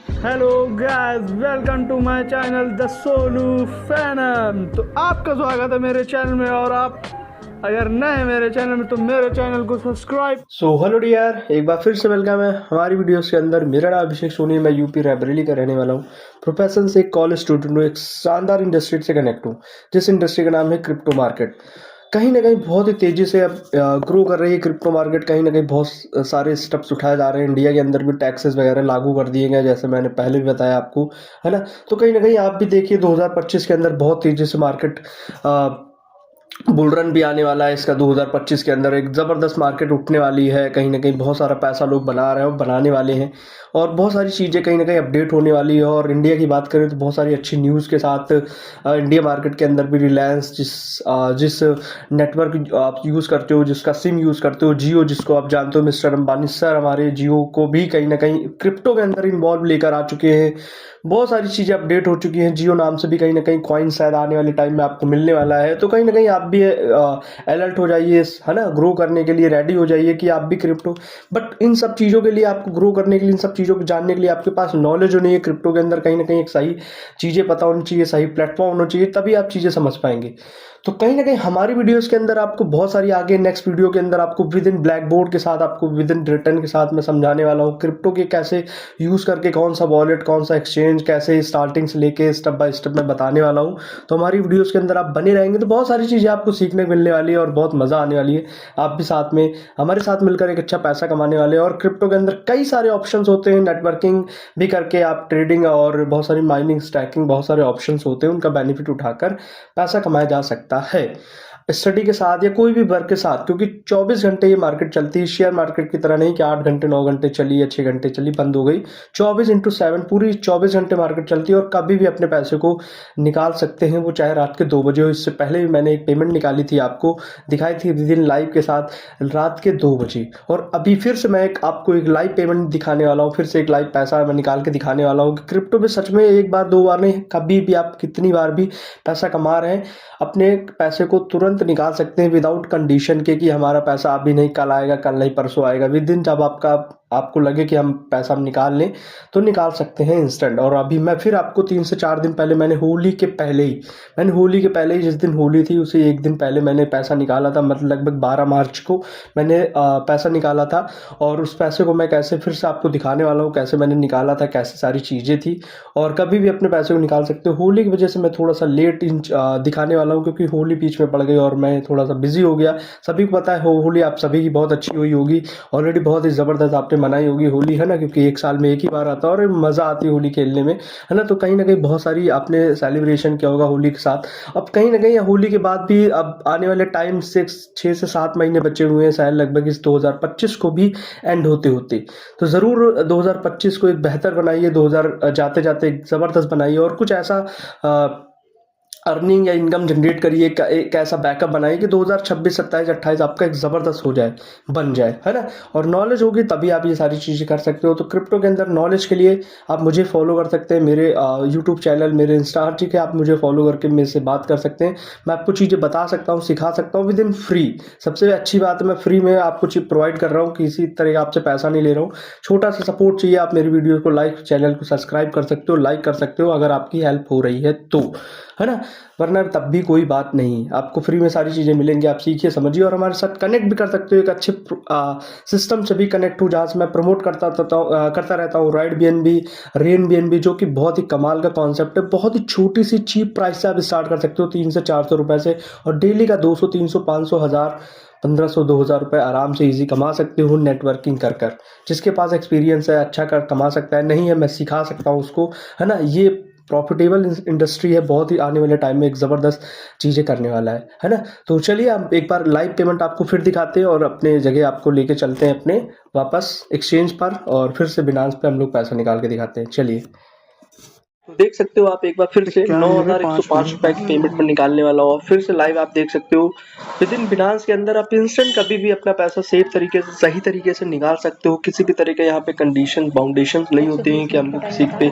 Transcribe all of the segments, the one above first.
Hello guys, welcome to my channel the Sonu फैनम। तो आपका स्वागत है मेरे चैनल में, और आप अगर नए हैं मेरे चैनल में तो मेरे चैनल को सब्सक्राइब। हेलो डियर, एक बार फिर से वेलकम है हमारी वीडियोस के अंदर। मेरा नाम अभिषेक सोनी है, मैं यूपी रायबरेली का रहने वाला हूँ। प्रोफेशन से एक कॉलेज स्टूडेंट हूँ, एक शानदार इंडस्ट्री से कनेक्ट हूँ, जिस इंडस्ट्री का नाम है क्रिप्टो मार्केट। कहीं ना कहीं बहुत ही तेज़ी से अब ग्रो कर रही है क्रिप्टो मार्केट। कहीं ना कहीं बहुत सारे स्टेप्स उठाए जा रहे हैं। इंडिया के अंदर भी टैक्सेस वगैरह लागू कर दिए गए, जैसे मैंने पहले भी बताया आपको, है ना। तो कहीं ना कहीं आप भी देखिए 2025 के अंदर बहुत तेज़ी से मार्केट बुल रन भी आने वाला है इसका। 2025 के अंदर एक ज़बरदस्त मार्केट उठने वाली है। कहीं ना कहीं बहुत सारा पैसा लोग बना रहे हैं और बनाने वाले हैं, और बहुत सारी चीज़ें कहीं ना कहीं अपडेट होने वाली है। और इंडिया की बात करें तो बहुत सारी अच्छी न्यूज़ के साथ इंडिया मार्केट के अंदर भी रिलायंस जिस नेटवर्क आप यूज़ करते हो, जिसका सिम यूज़ करते हो, जियो, जिसको आप जानते हो मिस्टर अंबानी सर, हमारे जियो को भी कहीं ना कहीं क्रिप्टो के अंदर इन्वॉल्व लेकर आ चुके हैं। बहुत सारी चीज़ें अपडेट हो चुकी हैं। जियो नाम से भी कहीं ना कहीं कॉइन शायद आने वाले टाइम में आपको मिलने वाला है। तो कहीं ना कहीं आप भी अलर्ट हो जाइए, है ना, ग्रो करने के लिए रेडी हो जाइए कि आप भी क्रिप्टो। बट इन सब चीज़ों के लिए, आपको ग्रो करने के लिए, इन सब चीज़ों को जानने के लिए आपके पास नॉलेज होनी है क्रिप्टो के अंदर। कहीं ना कहीं एक सही चीज़ें पता होनी चाहिए, सही प्लेटफॉर्म होना चाहिए, तभी आप चीज़ें समझ पाएंगे। तो कहीं ना कहीं हमारी वीडियोस के अंदर आपको बहुत सारी, आगे नेक्स्ट वीडियो के अंदर आपको विद इन ब्लैक बोर्ड के साथ, आपको विद इन रिटर्न के साथ मैं समझाने वाला हूँ क्रिप्टो के कैसे यूज़ करके, कौन सा वॉलेट, कौन सा एक्सचेंज, कैसे स्टार्टिंग से लेके स्टेप बाय स्टेप मैं बताने वाला हूँ। तो हमारी वीडियोस के अंदर आप बने रहेंगे तो बहुत सारी चीज़ें आपको सीखने को मिलने वाली है और बहुत मज़ा आने वाली है। आप भी साथ में हमारे साथ मिलकर एक अच्छा पैसा कमाने वाले हैं। और क्रिप्टो के अंदर कई सारे ऑप्शंस होते हैं, नेटवर्किंग भी करके आप ट्रेडिंग और बहुत सारी माइनिंग, स्टैकिंग, बहुत सारे ऑप्शंस होते हैं, उनका बेनिफिट उठाकर पैसा कमाया जा सकता है स्टडी के साथ या कोई भी वर्क के साथ। क्योंकि 24 घंटे ये मार्केट चलती है, शेयर मार्केट की तरह नहीं कि 8 घंटे 9 घंटे चली या 6 घंटे चली बंद हो गई। 24/7 पूरी 24 घंटे मार्केट चलती है, और कभी भी अपने पैसे को निकाल सकते हैं, वो चाहे रात के 2 बजे हो। इससे पहले भी मैंने एक पेमेंट निकाली थी, आपको दिखाई थी विद इन लाइव के साथ, रात के 2 बजे। और अभी फिर से मैं आपको एक लाइव पेमेंट दिखाने वाला हूँ, फिर से एक लाइव पैसा मैं निकाल के दिखाने वाला हूँ कि क्रिप्टो में सच में एक बार 2 बार नहीं, कभी भी आप कितनी बार भी पैसा कमा रहे हैं, अपने पैसे को तुरंत निकाल सकते हैं विदाउट कंडीशन के कि हमारा पैसा अभी नहीं, कल आएगा, कल नहीं, परसों आएगा। विद इन जब आपको लगे कि हम पैसा निकाल लें तो निकाल सकते हैं इंस्टेंट। और अभी मैं फिर आपको 3 से 4 दिन पहले, मैंने होली के पहले ही जिस दिन होली थी उसे एक दिन पहले मैंने पैसा निकाला था, मतलब लगभग 12 मार्च को मैंने पैसा निकाला था। और उस पैसे को मैं कैसे फिर से आपको दिखाने वाला हूँ, कैसे मैंने निकाला था, कैसे सारी चीज़ें थी। और कभी भी अपने पैसे को निकाल सकते हो। होली की वजह से मैं थोड़ा सा लेट दिखाने वाला हूँ, क्योंकि होली बीच में पड़ गई और मैं थोड़ा सा बिजी हो गया। सभी को पता है होली आप सभी की बहुत अच्छी हुई होगी, ऑलरेडी बहुत ही ज़बरदस्त आपने मनाई होगी होली, है ना, क्योंकि एक साल में एक ही बार आता है और मज़ा आती है होली खेलने में, है ना। तो कहीं ना कहीं बहुत सारी आपने सेलिब्रेशन किया होगा होली के साथ। अब कहीं ना कहीं होली के बाद भी अब आने वाले टाइम से 6 से 7 महीने बचे हुए हैं शायद, लगभग इस 2025 को भी एंड होते होते। तो ज़रूर 2025 को एक बेहतर बनाइए, 2000 जाते जाते एक ज़बरदस्त बनाइए, और कुछ ऐसा अर्निंग या इनकम जनरेट करिए, एक ऐसा बैकअप बनाइए कि 2026, 27, 28 आपका एक ज़बरदस्त हो जाए, बन जाए, है ना। और नॉलेज होगी तभी आप ये सारी चीज़ें कर सकते हो। तो क्रिप्टो के अंदर नॉलेज के लिए आप मुझे फॉलो कर सकते हैं, मेरे यूट्यूब चैनल, मेरे इंस्टा, हर चीज़ है, आप मुझे फॉलो करके मेरे से बात कर सकते हैं। मैं आपको चीज़ें बता सकता हूँ, सिखा सकता हूँ विद इन फ्री। सबसे अच्छी बात है, मैं फ्री में आपको चीज़ प्रोवाइड कर रहा हूँ, किसी तरह का आपसे पैसा नहीं ले रहा हूँ। छोटा सा सपोर्ट चाहिए, आप मेरी वीडियो को लाइक, चैनल को सब्सक्राइब कर सकते हो, लाइक कर सकते हो अगर आपकी हेल्प हो रही है तो, है ना। वरना तब भी कोई बात नहीं, आपको फ्री में सारी चीज़ें मिलेंगी, आप सीखिए, समझिए, और हमारे साथ कनेक्ट भी कर सकते हो। एक अच्छे सिस्टम से भी कनेक्ट हो, जहाँ से मैं प्रमोट करता रहता हूँ राइड BNB, रेन BNB, जो कि बहुत ही कमाल का कॉन्सेप्ट है। बहुत ही छोटी सी चीप प्राइस से आप स्टार्ट कर सकते हो, 300 से 400 रुपये से, और डेली का 200, 300, 500, 1000, 1500, 2000 रुपये आराम से इजी कमा सकते हो नेटवर्किंग कर। जिसके पास एक्सपीरियंस है अच्छा कर कमा सकता है, नहीं है मैं सिखा सकता हूँ उसको, है ना। ये प्रॉफिटेबल इंडस्ट्री है, बहुत ही आने वाले टाइम में एक ज़बरदस्त चीज़ें करने वाला है ना। तो चलिए हम एक बार लाइव पेमेंट आपको फिर दिखाते हैं, और अपने जगह आपको लेके चलते हैं अपने वापस एक्सचेंज पर, और फिर से बिनांस पे हम लोग पैसा निकाल के दिखाते हैं। चलिए। तो देख सकते हो आप एक बार फिर से 9,105 रुपए की पेमेंट में निकालने वाला हूँ। फिर से लाइव आप देख सकते हो विद इन बिनांस के अंदर आप इंस्टेंट कभी भी अपना पैसा सेफ तरीके से सही तरीके से निकाल सकते हो। किसी भी तरह के यहाँ पे कंडीशन बाउंडेशन नहीं होते हैं कि हमको किसी पे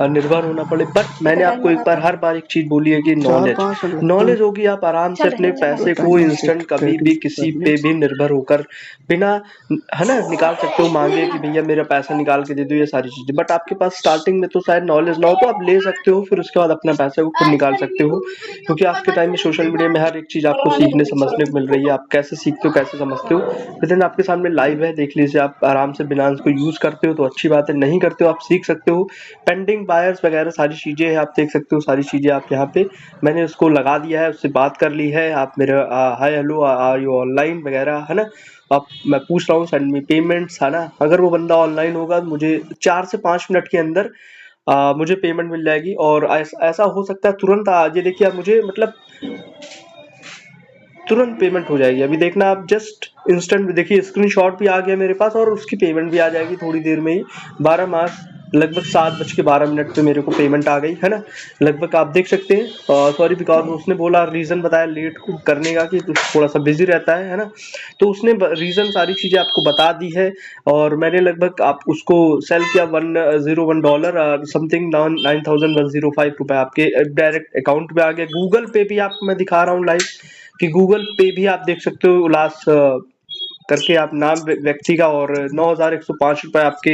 निर्भर होना पड़े। बट मैंने आपको एक बार एक चीज बोली है कि नॉलेज होगी, आप आराम से अपने पैसे को इंस्टेंट कभी भी किसी पे भी निर्भर होकर बिना है ना निकाल सकते हो। मांगे कि भैया मेरा पैसा निकाल के दे दो, ये सारी चीजें। बट आपके पास स्टार्टिंग में तो शायद नॉलेज ना हो तो आप ले सकते हो, फिर उसके बाद अपना पैसा को खुद निकाल सकते हो। क्योंकि आज के टाइम में सोशल मीडिया में हर एक चीज आपको सीखने समझने को मिल रही है। आप कैसे सीखते हो, कैसे समझते हो, विदिन आपके सामने लाइव है, देख लीजिए। आप आराम से बिनांस को यूज करते हो तो अच्छी बात है, नहीं करते हो आप सीख सकते हो। पेंडिंग बायर्स वगैरह सारी चीजें हैं, आप देख सकते हो सारी चीजें। आप यहाँ पे मैंने उसको लगा दिया है, उससे बात कर ली है। आप मेरा hi hello are you online वगैरह है ना, अब मैं पूछ रहा हूँ सेंड मी पेमेंट्स है ना। अगर वो बंदा ऑनलाइन होगा मुझे 4 से 5 मिनट के अंदर मुझे पेमेंट मिल जाएगी। और ऐसा हो सकता है तुरंत ये देखिए आप मुझे मतलब तुरंत पेमेंट हो जाएगी। अभी देखना आप जस्ट इंस्टेंट देखिए स्क्रीनशॉट भी आ गया मेरे पास और उसकी पेमेंट भी आ जाएगी थोड़ी देर में ही। 12 मार्च लगभग 7:12 पे मेरे को पेमेंट आ गई है ना। लगभग आप देख सकते हैं। सॉरी बिकॉज उसने बोला रीजन बताया लेट करने का कि थोड़ा सा बिजी रहता है ना। तो उसने रीजन सारी चीजें आपको बता दी है। और मैंने लगभग आप उसको सेल किया $101 समथिंग 9,105 रुपए आपके डायरेक्ट अकाउंट में आ गया। गूगल पे भी आपको मैं दिखा रहा हूँ लाइव कि गूगल पे भी आप देख सकते हो लास्ट करके आप नाम व्यक्ति का और 9,105 रुपए आपके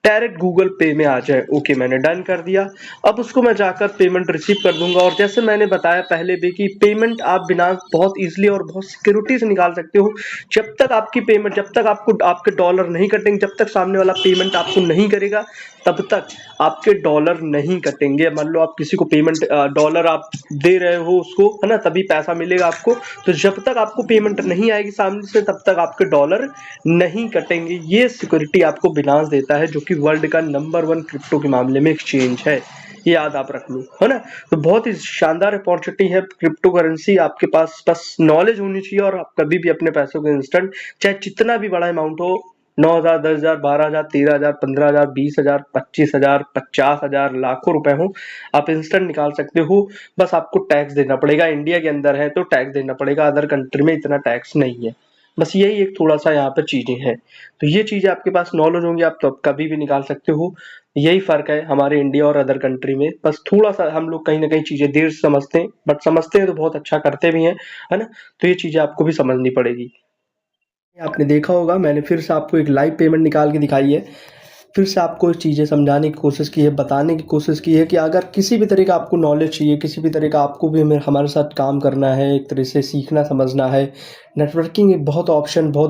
डायरेक्ट गूगल पे में आ जाए। ओके मैंने डन कर दिया। अब उसको मैं जाकर पेमेंट रिसीव कर दूंगा। और जैसे मैंने बताया पहले भी कि पेमेंट आप बिना बहुत इजीली और बहुत सिक्योरिटी से निकाल सकते हो। जब तक आपकी पेमेंट, जब तक आपको आपके डॉलर नहीं कटेंगे, जब तक सामने वाला पेमेंट आपको नहीं करेगा तब तक आपके डॉलर नहीं कटेंगे। मान लो आप किसी को पेमेंट डॉलर आप दे रहे हो उसको है ना, तभी पैसा मिलेगा आपको। तो जब तक आपको पेमेंट नहीं आएगी सामने से तब तक आपके डॉलर नहीं कटेंगे। ये सिक्योरिटी आपको बिनांस देता है, जो कि वर्ल्ड का नंबर 1 क्रिप्टो के मामले में एक्सचेंज है। ये याद आप रख लो है ना। तो बहुत ही शानदार अपॉर्चुनिटी है क्रिप्टो करेंसी। आपके पास बस नॉलेज होनी चाहिए और आप कभी भी अपने पैसों को इंस्टेंट चाहे जितना भी बड़ा अमाउंट हो, 9,000, 10,000, 12,000, 13,000, 15,000, 20,000, 25,000, 50,000, लाखों रुपए हो, आप इंस्टेंट निकाल सकते हो। बस आपको टैक्स देना पड़ेगा। इंडिया के अंदर है तो टैक्स देना पड़ेगा, अदर कंट्री में इतना टैक्स नहीं है। बस यही एक थोड़ा सा यहाँ पर चीजें हैं। तो ये चीजें आपके पास नॉलेज होंगी आप तो आप कभी भी निकाल सकते हो। यही फर्क है हमारे इंडिया और अदर कंट्री में। बस थोड़ा सा हम लोग कहीं ना कहीं चीजें देर से समझते हैं, बट समझते हैं तो बहुत अच्छा करते भी हैं है ना। तो ये चीजें आपको भी समझनी पड़ेगी। आपने देखा होगा मैंने फिर से आपको एक लाइव पेमेंट निकाल के दिखाई है। फिर से आपको चीज़ें समझाने की कोशिश की है, बताने की कोशिश की है कि अगर किसी भी तरह का आपको नॉलेज चाहिए, किसी भी तरह का आपको भी हमारे साथ काम करना है, एक तरह से सीखना समझना है। नेटवर्किंग एक बहुत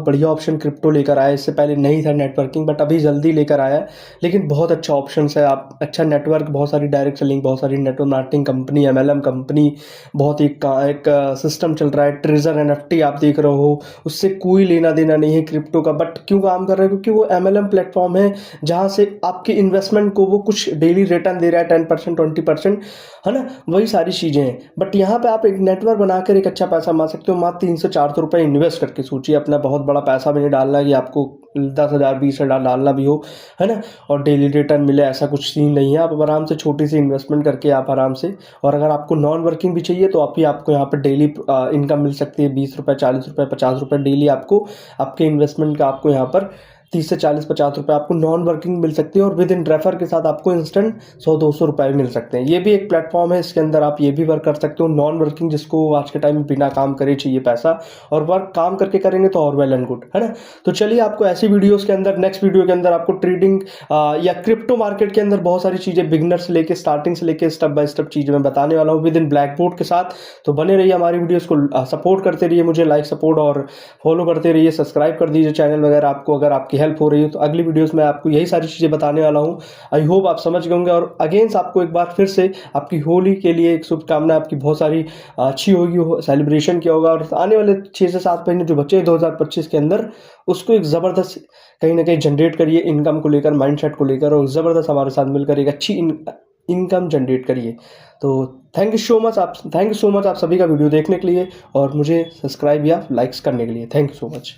बढ़िया ऑप्शन क्रिप्टो लेकर आया है। इससे पहले नहीं था नेटवर्किंग, बट अभी जल्दी लेकर आया है। लेकिन बहुत अच्छा ऑप्शन है। आप अच्छा नेटवर्क, बहुत सारी डायरेक्ट सेलिंग, बहुत सारी network marketing company, MLM company, बहुत एक सिस्टम चल रहा है। ट्रेजर NFT आप देख रहे हो, उससे कोई लेना देना नहीं है क्रिप्टो का। बट क्यों काम कर रहा है? क्योंकि वो MLM प्लेटफॉर्म है जहाँ से आपके इन्वेस्टमेंट को वो कुछ डेली रिटर्न दे रहा है, 10%, 20% है ना। वही सारी चीज़ें हैं। बट यहाँ पे आप एक नेटवर्क बनाकर एक अच्छा पैसा कमा सकते हो। मात्र 300-400 रुपये इन्वेस्ट करके। सोचिए अपना बहुत बड़ा पैसा भी नहीं डालना है कि आपको 10,000, 20,000 डालना भी हो है ना, और डेली रिटर्न मिले, ऐसा कुछ सीन नहीं है। आप आराम से छोटी सी इन्वेस्टमेंट करके आप आराम से, और अगर आपको नॉन वर्किंग भी चाहिए तो आपको यहाँ पर डेली इनकम मिल सकती है। 20 रुपये, 40 रुपये, 50 रुपये डेली आपको आपके इन्वेस्टमेंट का आपको यहाँ पर 30 से 40, 50 रुपये आपको नॉन वर्किंग मिल सकती है। और विद इन रेफर के साथ आपको इंस्टेंट 100-200 रुपये मिल सकते हैं। ये भी एक प्लेटफॉर्म है, इसके अंदर आप ये भी वर्क कर सकते हो नॉन वर्किंग, जिसको आज के टाइम में बिना काम करे चाहिए पैसा, और वर्क काम करके करेंगे तो और वेल एंड गुड है ना। तो चलिए आपको ऐसी वीडियोस के अंदर, नेक्स्ट वीडियो के अंदर आपको ट्रेडिंग या क्रिप्टो मार्केट के अंदर बहुत सारी चीज़ें बिगिनर से लेके स्टार्टिंग से लेके स्टेप बाय स्टेप चीज़ें मैं बताने वाला हूँ विद इन ब्लैक बोर्ड के साथ। तो बने रहिए हमारी वीडियोज़ को सपोर्ट करते रहिए, मुझे लाइक सपोर्ट और फॉलो करते रहिए, सब्सक्राइब कर दीजिए चैनल वगैरह। आपको अगर आपकी हेल्प हो रही है तो अगली वीडियोस में आपको यही सारी चीज़ें बताने वाला हूँ। आई होप आप समझ गए होंगे। और अगेंस्ट आपको एक बार फिर से आपकी होली के लिए एक शुभकामना, आपकी बहुत सारी अच्छी होगी, सेलिब्रेशन किया होगा। और आने वाले 6 से 7 महीने जो बच्चे 2025 के अंदर, उसको एक ज़बरदस्त कहीं ना कहीं जनरेट करिए इनकम को लेकर, माइंडसेट को लेकर, और ज़बरदस्त हमारे साथ मिलकर एक अच्छी इनकम जनरेट करिए। तो थैंक यू सो मच आप सभी का वीडियो देखने के लिए और मुझे सब्सक्राइब या लाइक्स करने के लिए। Thank you so much.